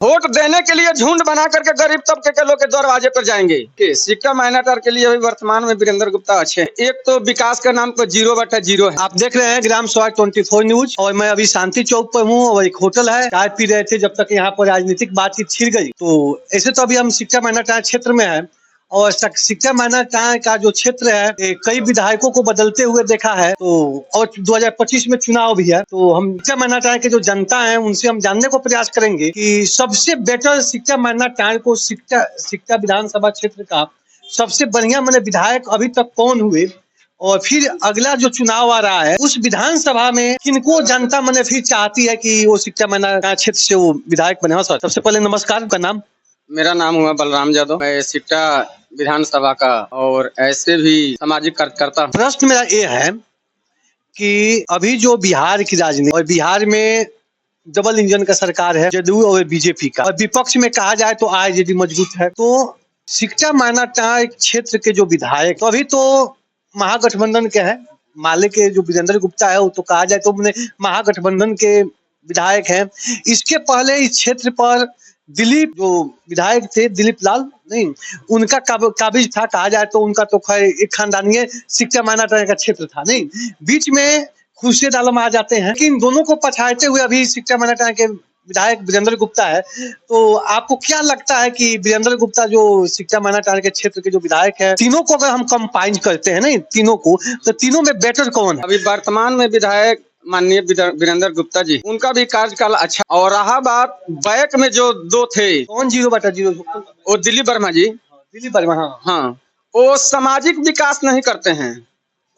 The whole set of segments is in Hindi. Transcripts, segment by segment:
वोट देने के लिए झुंड बना करके गरीब तबके के लोग के दरवाजे पर जाएंगे कि सिक्का माइनॉरिटी के लिए अभी वर्तमान में वीरेंद्र गुप्ता अच्छे हैं। एक तो विकास के नाम पर 0/0 है। आप देख रहे हैं ग्राम स्वराज 24 न्यूज और मैं अभी शांति चौक पर हूँ और एक होटल है, चाय पी रहे थे जब तक यहाँ पर राजनीतिक बातचीत छिड़ गई। तो ऐसे तो अभी हम सिक्का माइनॉरिटी क्षेत्र में है और सिक्का माइनॉरिटी का जो क्षेत्र है कई विधायकों को बदलते हुए देखा है। तो और 2025 में चुनाव भी है, तो हम सिक्का माइनॉरिटी के जो जनता है उनसे हम जानने को प्रयास करेंगे कि सबसे बेटर सिक्का माइनॉरिटी को सिक्का विधानसभा क्षेत्र का सबसे बढ़िया विधायक अभी तक कौन हुए और फिर अगला जो चुनाव आ रहा है उस विधानसभा में किनको जनता फिर चाहती है कि वो सिक्का माइनॉरिटी क्षेत्र से वो विधायक बने। हाँ सर, सबसे पहले नमस्कार, आपका नाम? मेरा नाम हुआ बलराम यादव, मैं सिक्का विधानसभा का और ऐसे भी सामाजिक कार्यकर्ता। प्रश्न मेरा ये है कि अभी जो बिहार की राजनीति और बिहार में डबल इंजन का सरकार है, जदयू और बीजेपी का, और विपक्ष में कहा जाए तो आरजेडी मजबूत है, तो सिक्का माइनॉरिटी क्षेत्र के जो विधायक तो अभी तो महागठबंधन के हैं, माले के जो वीरेंद्र गुप्ता है वो तो कहा जाए तो महागठबंधन के विधायक हैं। इसके पहले इस क्षेत्र पर दिलीप जो विधायक थे, दिलीप लाल नहीं, उनका काबिज था, कहा जाए तो उनका तो खैर एक खानदानी सिक्का माइनॉरिटी का क्षेत्र था नहीं। बीच में खुर्शीद आलम आ जाते हैं, लेकिन दोनों को पछाड़ते हुए अभी सिक्का माइनॉरिटी के विधायक वीरेंद्र गुप्ता है। तो आपको क्या लगता है कि वीरेंद्र गुप्ता जो सिक्का माइनॉरिटी के क्षेत्र के जो विधायक है, तीनों को अगर हम कंबाइन करते हैं नहीं तीनों को, तो तीनों में बेटर कौन है? अभी वर्तमान में विधायक माननीय वीरेंद्र गुप्ता जी, उनका भी कार्यकाल अच्छा। और रहा बात बैक में जो दो थे, कौन 0/0? वो दिलीप वर्मा जी। दिलीप वर्मा, हाँ, वो सामाजिक विकास नहीं करते हैं,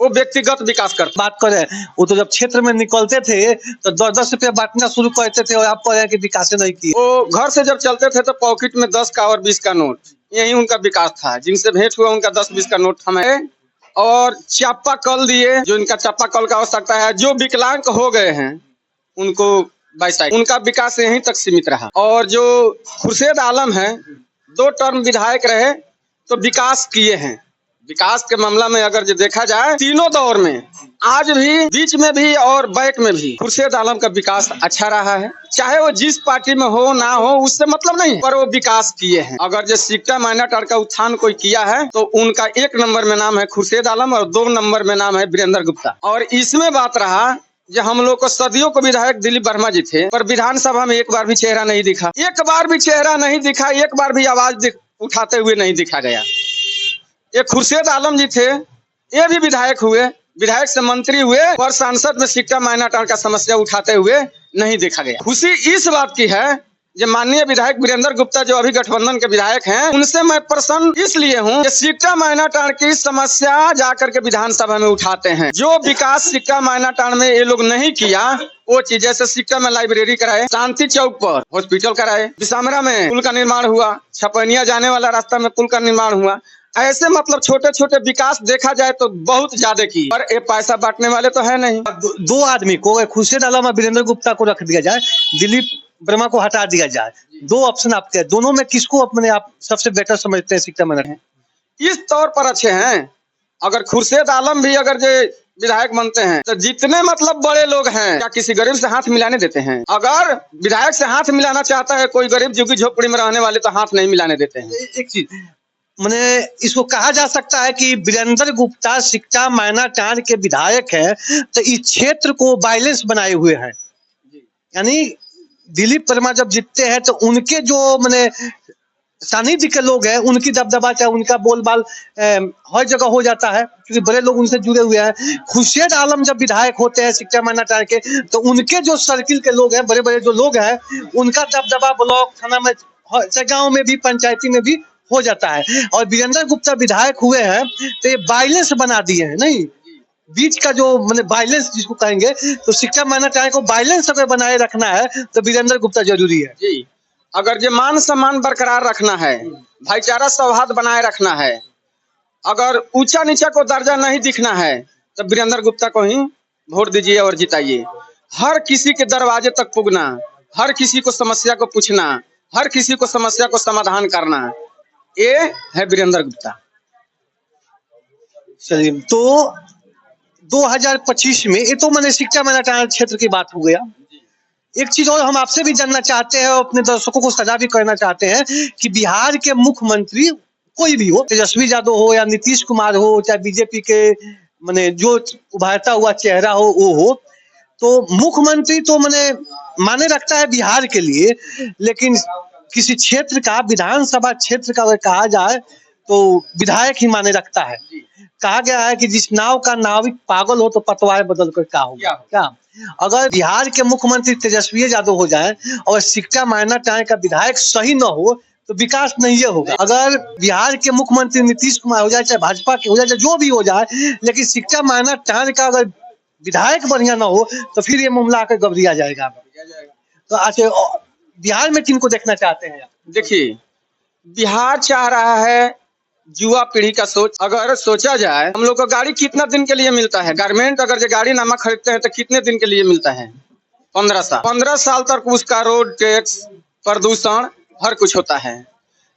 वो व्यक्तिगत विकास करते। बात करें वो तो जब क्षेत्र में निकलते थे तो 10-10 रुपया बांटना शुरू करते थे और आप कह रहे हैं कि विकास नहीं किए। वो घर से जब चलते थे तो पॉकेट में 10 का और 20 का नोट, यही उनका विकास था। जिनसे भेंट हुआ उनका 10-20 का नोट हमें, और चापा कल दिए, जो इनका चापा कल का आवश्यकता है। जो विकलांग हो गए हैं उनको बाईसाइकिल, उनका विकास यहीं तक सीमित रहा। और जो खुर्शीद आलम है, 2 टर्म विधायक रहे तो विकास किए हैं। विकास के मामला में अगर जो देखा जाए तीनों दौर में, आज भी, बीच में भी और बैक में भी, खुर्शीद आलम का विकास अच्छा रहा है। चाहे वो जिस पार्टी में हो ना हो उससे मतलब नहीं, पर वो विकास किए हैं। अगर जो सिक्का माइनॉरिटी का उत्थान कोई किया है तो उनका 1 नंबर में नाम है खुर्शीद आलम और 2 नंबर में नाम है वीरेंद्र गुप्ता। और इसमें बात रहा जो हम लोग को सदियों को विधायक दिलीप वर्मा जी थे, पर विधानसभा में एक बार भी चेहरा नहीं दिखा, एक बार भी चेहरा नहीं दिखा, एक बार भी आवाज उठाते हुए नहीं दिखा गया। ये खुर्शीद आलम जी थे, ये भी विधायक हुए, विधायक से मंत्री हुए, और सांसद में सिक्का माइनॉरिटी का समस्या उठाते हुए नहीं देखा गया। खुशी इस बात की है जो माननीय विधायक वीरेंद्र गुप्ता जो अभी गठबंधन के विधायक हैं, उनसे मैं प्रसन्न इसलिए हूं कि सिक्का माइनॉरिटी की समस्या जाकर के विधानसभा में उठाते हैं। जो विकास सिक्का माइनॉरिटी में ये लोग नहीं किया, वो चीज जैसे सिक्का में लाइब्रेरी कराए, शांति चौक पर हॉस्पिटल कराए, बिसामरा में पुल का निर्माण हुआ, छपनिया जाने वाला रास्ता में पुल का निर्माण हुआ। ऐसे छोटे छोटे विकास देखा जाए तो बहुत ज्यादा की, पर ये पैसा बांटने वाले तो है नहीं। 2 आदमी को, खुर्शीद आलम और वीरेंद्र गुप्ता को रख दिया जाए, दिलीप वर्मा को हटा दिया जाए, 2 ऑप्शन आपके हैं, दोनों में किसको अपने आप सबसे बेटर समझते हैं सिक्का माइनॉरिटी? इस तौर पर अच्छे हैं। अगर खुर्शीद आलम भी अगर जो विधायक बनते हैं तो जितने बड़े लोग हैं, क्या किसी गरीब से हाथ मिलाने देते हैं? अगर विधायक से हाथ मिलाना चाहता है कोई गरीब झुग्गी झोपड़ी में रहने वाले, तो हाथ नहीं मिलाने देते हैं। एक चीज इसको कहा जा सकता है कि वीरेंद्र गुप्ता सिक्का माइनॉरिटी के विधायक है तो इस क्षेत्र को बैलेंस बनाए हुए हैं। यानी दिलीप वर्मा जब जीतते हैं तो उनके जो सानिध्य के लोग हैं, उनकी दबदबा चाहे उनका बोलबाल हर जगह हो जाता है क्योंकि बड़े लोग उनसे जुड़े हुए हैं। खुर्शीद आलम जब विधायक होते हैं सिक्का माइनॉरिटी के, तो उनके जो सर्किल के लोग हैं, बड़े बड़े जो लोग हैं, उनका दबदबा ब्लॉक थाना में, गाँव में भी, पंचायती में भी हो जाता है। और वीरेंद्र गुप्ता विधायक हुए हैं तो ये बैलेंस बना दिए हैं नहीं, बीच का जो बैलेंस जिसको कहेंगे, तो सिक्का माइनॉरिटी को बैलेंस अगर बनाए रखना है तो वीरेंद्र गुप्ता जरूरी है जी। अगर जो मान सम्मान बरकरार रखना है, भाईचारा सौहार्द बनाए रखना है, अगर ऊंचा नीचा को दर्जा नहीं दिखना है, तो वीरेंद्र गुप्ता को ही वोट दीजिए और जिताइए। हर किसी के दरवाजे तक पुगना, हर किसी को समस्या को पूछना, हर किसी को समस्या को समाधान करना, ये है वीरेंद्र गुप्ता। चलिए, तो 2025 में ये तो सिक्का माइनॉरिटी क्षेत्र की बात हो गया। एक चीज और हम आपसे भी जानना चाहते हैं और अपने दर्शकों को सजा भी करना चाहते हैं कि बिहार के मुख्यमंत्री कोई भी हो, तेजस्वी यादव हो या नीतीश कुमार हो, चाहे बीजेपी के माने जो उभरता हुआ चेहरा हो वो हो, तो मुख्यमंत्री तो माने रखता है बिहार के लिए, लेकिन किसी क्षेत्र का विधानसभा क्षेत्र का अगर कहा जाए तो विधायक ही माने रखता है। कहा गया है कि जिस नाव का नाविक पागल हो तो पतवार बदल कर क्या होगा क्या। अगर बिहार के मुख्यमंत्री तेजस्वी यादव हो जाए और सिक्का मायना टाए का विधायक सही न हो तो विकास नहीं होगा। अगर बिहार के मुख्यमंत्री नीतीश कुमार हो जाए, चाहे भाजपा के हो जाए, चाहे जो भी हो जाए, लेकिन सिक्का मायना टाए का अगर विधायक बढ़िया ना हो तो फिर ये मामला आकर गबरिया जाएगा। तो आज बिहार में किनको देखना चाहते हैं? देखिए, बिहार चाह रहा है युवा पीढ़ी का सोच। अगर सोचा जाए हम लोग को गाड़ी कितना दिन के लिए मिलता है, गारमेंट अगर जो गाड़ी नामा खरीदते हैं तो कितने दिन के लिए मिलता है? 15 साल तक उसका रोड टैक्स, प्रदूषण हर कुछ होता है।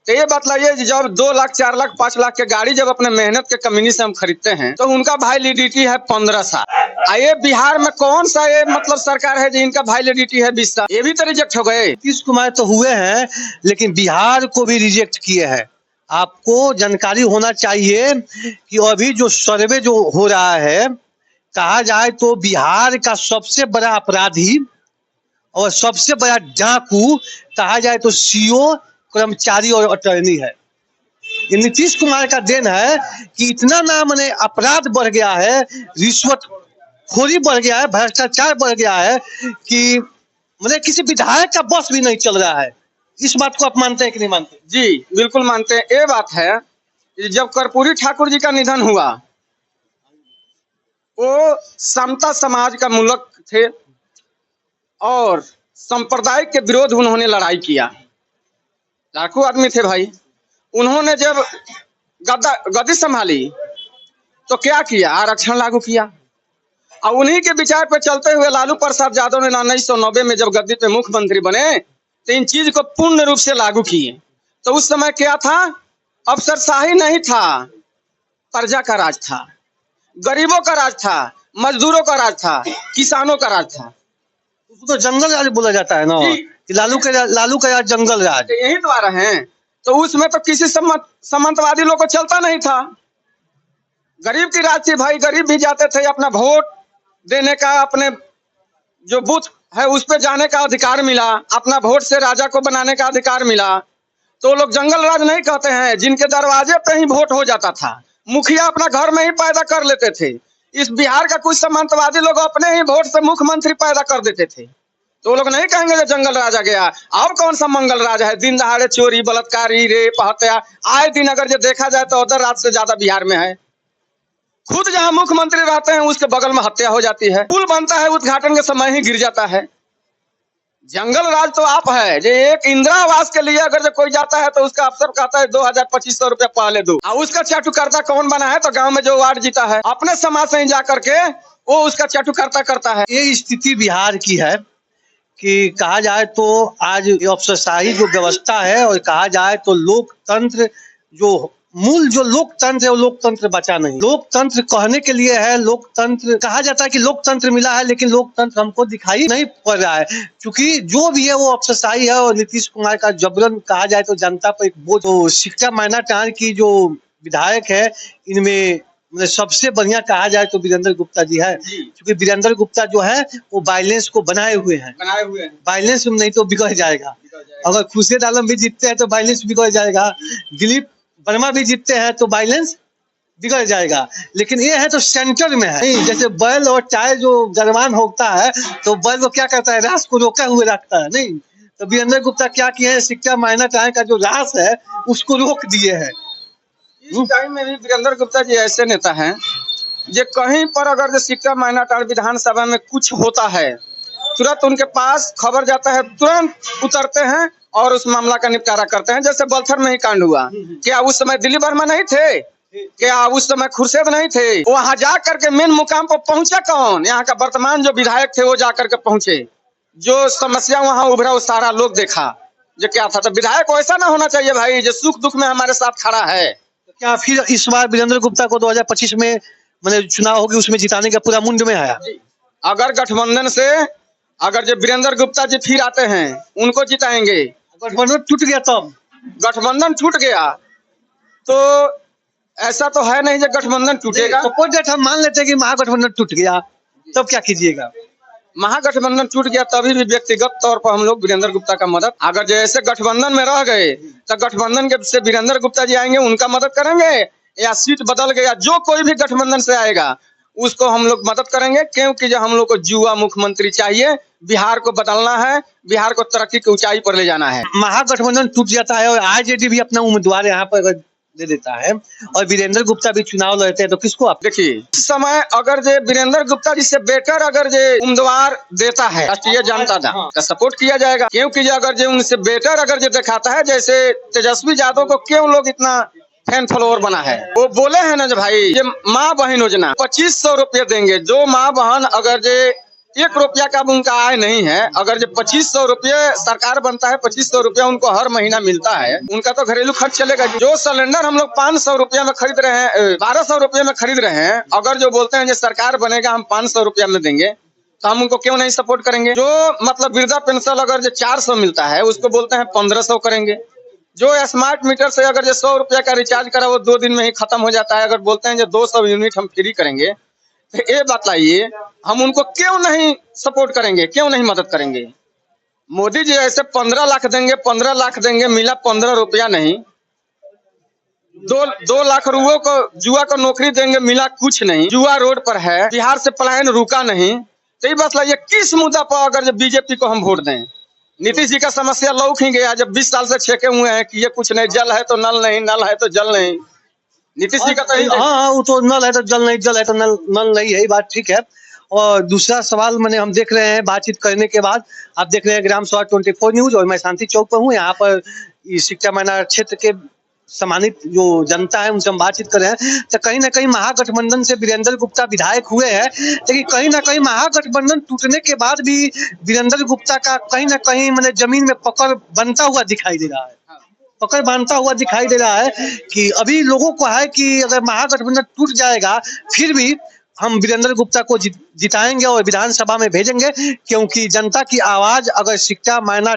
तो ये बतलाइए जब 2 लाख 4 लाख 5 लाख के गाड़ी जब अपने मेहनत के कमीनी से हम खरीदते हैं तो उनका वैलिडिटी है 15 साल। ये बिहार में कौन सा ये मतलब सरकार है जिनका वैलिडिटी है 20 साल? ये भी तो रिजेक्ट हो गए। नीतीश कुमार तो हुए हैं लेकिन बिहार को भी रिजेक्ट किए हैं। आपको जानकारी होना चाहिए कि अभी जो सर्वे जो हो रहा है, कहा जाए तो बिहार का सबसे बड़ा अपराधी और सबसे बड़ा डाकू कहा जाए तो सीओ, कर्मचारी और अटॉर्नी है। ये नीतीश कुमार का देन है कि इतना ना अपराध बढ़ गया है, रिश्वतखोरी बढ़ गया है, भ्रष्टाचार बढ़ गया है कि किसी विधायक का बस भी नहीं चल रहा है। इस बात को आप मानते हैं कि नहीं मानते? जी बिल्कुल मानते हैं। ये बात है जब कर्पूरी ठाकुर जी का निधन हुआ, वो समता समाज का मूलक थे और सांप्रदायिक के विरोध उन्होंने लड़ाई किया। लाखों आदमी थे भाई। उन्होंने जब गद्दी संभाली तो क्या किया? आरक्षण लागू किया। और उन्हीं के विचार पर चलते हुए लालू प्रसाद यादव ने 1990 में जब गद्दी पे मुख्यमंत्री बने तो इन चीज को पूर्ण रूप से लागू किए। तो उस समय क्या था? अफसरशाही नहीं था, प्रजा का राज था, गरीबों का राज था, मजदूरों का राज था, किसानों का राज था। उसको तो जंगल राज बोला जाता है ना कि लालू का राज जंगल राज। यही द्वारा है। तो उसमें तो किसी सामंतवादी लोग को चलता नहीं था, गरीब की राज थी भाई। गरीब भी जाते थे, अपना वोट देने का, अपने जो बूथ है उस पे जाने का अधिकार मिला, अपना वोट से राजा को बनाने का अधिकार मिला। तो लोग जंगल राज नहीं कहते हैं, जिनके दरवाजे पे ही वोट हो जाता था। मुखिया अपना घर में ही पैदा कर लेते थे। इस बिहार का कुछ सामंतवादी लोग अपने ही वोट से मुख्यमंत्री पैदा कर देते थे। तो वो लोग नहीं कहेंगे जो जंगल राज आ गया। अब कौन सा मंगल राज है? दिन दहाड़े चोरी, बलात्कारी, रेप, हत्या आए दिन अगर जो देखा जाए तो उधर राज से ज्यादा बिहार में है। खुद जहां मुख्यमंत्री रहते हैं उसके बगल में हत्या हो जाती है, पुल बनता है उद्घाटन के समय ही गिर जाता है। जंगल राज तो आप है। जो एक इंदिरा आवास के लिए अगर जो कोई जाता है तो उसका अफसर कहता है 2000-2500 रुपया पहले दो, और उसका चाटुकर्ता कौन बना है? तो गांव में जो वार्ड जीता है अपने समाज से ही जा करके वो उसका चाटुकर्ता करता है। ये स्थिति बिहार की है कि कहा जाए तो आज अफसरशाही जो व्यवस्था है और कहा जाए तो लोकतंत्र जो मूल जो लोकतंत्र है वो लोकतंत्र बचा नहीं। लोकतंत्र कहने के लिए है, लोकतंत्र कहा जाता है कि लोकतंत्र मिला है, लेकिन लोकतंत्र हमको दिखाई नहीं पड़ रहा है क्योंकि जो भी है वो अफसरशाही है। और नीतीश कुमार का जबरन कहा जाए तो जनता पर एक बोझ। तो सिक्का मायना टार की जो विधायक है इनमें सबसे बढ़िया कहा जाए तो वीरेंद्र गुप्ता जी है, क्योंकि वीरेंद्र गुप्ता जो है वो वायलेंस को बनाए हुए हैं। वायलेंस नहीं तो बिगड़ जाएगा। अगर खुर्शीद आलम भी जीतते हैं तो वायलेंस बिगड़ जाएगा, दिलीप वर्मा भी जीतते हैं तो वायलेंस बिगड़ जाएगा। लेकिन ये है तो सेंटर में है। जैसे बैल और चाय जो गरमान होता है तो बैल को क्या करता है? रास को रोका हुए रखता है। नहीं तो वीरेंद्र गुप्ता क्या किए हैं? सिक्का मायना टाए का जो रास है उसको रोक दिए हैं। इस टाइम में भी वीरेंद्र गुप्ता जी ऐसे नेता हैं जो कहीं पर अगर जो सिक्का मायना टाड़ विधानसभा में कुछ होता है तुरंत उनके पास खबर जाता है, तुरंत उतरते हैं और उस मामला का निपटारा करते हैं। जैसे बलथर में ही कांड हुआ, क्या उस समय दिलीप वर्मा नहीं थे? क्या उस समय खुर्शीद नहीं थे? वहां जा करके मेन मुकाम पर पहुंचा कौन? यहाँ का वर्तमान जो विधायक थे वो जा करके पहुंचे। जो समस्या वहां उभरा वो सारा लोग देखा जो क्या था। तो विधायक वैसा ना होना चाहिए भाई जो सुख दुख में हमारे साथ खड़ा है। क्या फिर इस बार वीरेंद्र गुप्ता को 2025 में चुनाव होगी उसमें जिताने का पूरा मुंड में आया? अगर गठबंधन से अगर जो वीरेंद्र गुप्ता जी फिर आते हैं उनको जिताएंगे। गठबंधन टूट गया तब गठबंधन छूट गया तो ऐसा तो है नहीं जो गठबंधन टूटेगा। सपोज दैट हम मान लेते हैं कि महागठबंधन टूट गया, तब क्या कीजिएगा? महागठबंधन टूट गया तभी भी व्यक्तिगत तौर पर हम लोग वीरेंद्र गुप्ता का मदद, अगर जैसे गठबंधन में रह गए तो गठबंधन के से वीरेंद्र गुप्ता जी आएंगे उनका मदद करेंगे, या सीट बदल गया जो कोई भी गठबंधन से आएगा उसको हम लोग मदद करेंगे, क्योंकि जो हम लोग को युवा मुख्यमंत्री चाहिए, बिहार को बदलना है, बिहार को तरक्की की ऊंचाई पर ले जाना है। महागठबंधन टूट जाता है और आरजेडी भी अपना उम्मीदवार यहाँ पर दे देता है और वीरेंद्र गुप्ता भी चुनाव लड़ते हैं, तो किसको आप देखिए इस समय अगर जो वीरेंद्र गुप्ता जी से बेटर अगर जो उम्मीदवार देता है राष्ट्रीय जनता दल का सपोर्ट किया जाएगा, क्योंकि जो अगर जो उनसे बेटर अगर जो दिखाता है, जैसे तेजस्वी यादव को क्यों लोग इतना फैन फॉलोअर बना है, वो बोले हैं ना जो भाई ये माँ बहन योजना 2500 रुपये देंगे, जो माँ बहन अगर जो 1 रुपया का उनका आय नहीं है, अगर जो 2500 रुपये सरकार बनता है, 2500 रुपया उनको हर महीना मिलता है, उनका तो घरेलू खर्च चलेगा। जो सिलेंडर हम लोग 500 रुपया में खरीद रहे हैं, 1200 रुपये में खरीद रहे हैं, अगर जो बोलते हैं जो सरकार बनेगा हम 500 रुपया में देंगे, तो हम उनको क्यों नहीं सपोर्ट करेंगे। जो मतलब वृद्धा पेंशन अगर जो 400 मिलता है उसको बोलते हैं 1500 करेंगे। जो स्मार्ट मीटर से अगर जो 100 रुपया का रिचार्ज करा वो 2 दिन में ही खत्म हो जाता है, अगर बोलते हैं जो 200 यूनिट हम फ्री करेंगे, तो ये बताइए हम उनको क्यों नहीं सपोर्ट करेंगे, क्यों नहीं मदद करेंगे। मोदी जी ऐसे 15 लाख देंगे, 15 लाख देंगे, मिला 15 रुपया नहीं, 2 लाख रुपयों को जुआ को नौकरी देंगे, मिला कुछ नहीं, जुआ रोड पर है, बिहार से पलायन रुका नहीं। तो ये बात ये किस मुद्दा पर अगर जब बीजेपी को हम वोट दें। नीतीश जी का समस्या लौक ही गया, जब 20 साल से छेके हुए हैं कि ये कुछ नहीं, जल है तो नल नहीं, नल है तो जल नहीं। नीतीश जी का तो हाँ, वो तो नल है तो जल नहीं, जल है तो नल नहीं है, बात ठीक है। और दूसरा सवाल मैंने हम देख रहे हैं बातचीत करने के बाद, आप देख रहे हैं ग्राम सभा 24 न्यूज और मैं शांति चौक पर हूँ। यहाँ पर शिक्षा माना क्षेत्र के सम्मानित जो जनता है उनसे हम बातचीत कर रहे हैं। तो कहीं ना कहीं महागठबंधन से वीरेंद्र गुप्ता विधायक हुए हैं, लेकिन कहीं ना कहीं महागठबंधन टूटने के बाद भी वीरेंद्र गुप्ता का कहीं ना कहीं मैंने जमीन में पकड़ बनता हुआ दिखाई दे रहा है, पकड़ बांधता हुआ दिखाई दे रहा है कि अभी लोगों को है कि अगर महागठबंधन टूट जाएगा फिर भी हम वीरेंद्र गुप्ता को जिताएंगे और विधानसभा में भेजेंगे, क्योंकि जनता की आवाज अगर शिक्षा मायना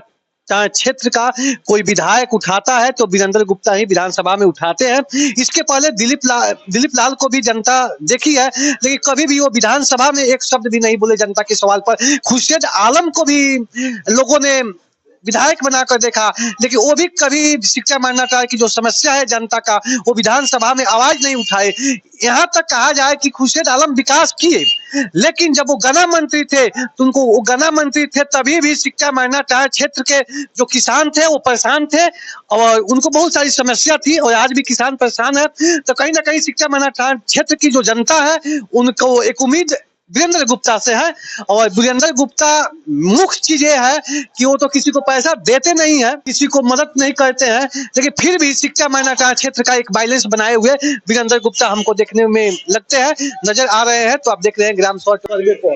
क्षेत्र का कोई विधायक उठाता है तो वीरेंद्र गुप्ता ही विधानसभा में उठाते हैं। इसके पहले दिलीप लाल को भी जनता देखी है, लेकिन कभी भी वो विधानसभा में एक शब्द भी नहीं बोले जनता के सवाल पर। खुर्शीद आलम को भी लोगों ने विधायक बनाकर देखा, लेकिन वो भी कभी शिक्षा मान्यता की जो समस्या है जनता का, वो विधानसभा में आवाज नहीं उठाए। यहाँ तक कहा जाए कि खुर्शीद आलम विकास किए, लेकिन जब वो गन्ना मंत्री थे तो उनको वो गन्ना मंत्री थे तभी भी शिक्षा मान्यता क्षेत्र के जो किसान थे वो परेशान थे और उनको बहुत सारी समस्या थी और आज भी किसान परेशान है। तो कहीं ना कहीं शिक्षा मान्यता क्षेत्र की जो जनता है उनको एक उम्मीद वीरेंद्र गुप्ता से है। और वीरेंद्र गुप्ता मुख्य चीज ये है कि वो तो किसी को पैसा देते नहीं है, किसी को मदद नहीं करते हैं, लेकिन फिर भी शिक्षा मान्यता क्षेत्र का एक बैलेंस बनाए हुए वीरेंद्र गुप्ता हमको देखने में लगते हैं, नजर आ रहे हैं। तो आप देख रहे हैं ग्राम सभा।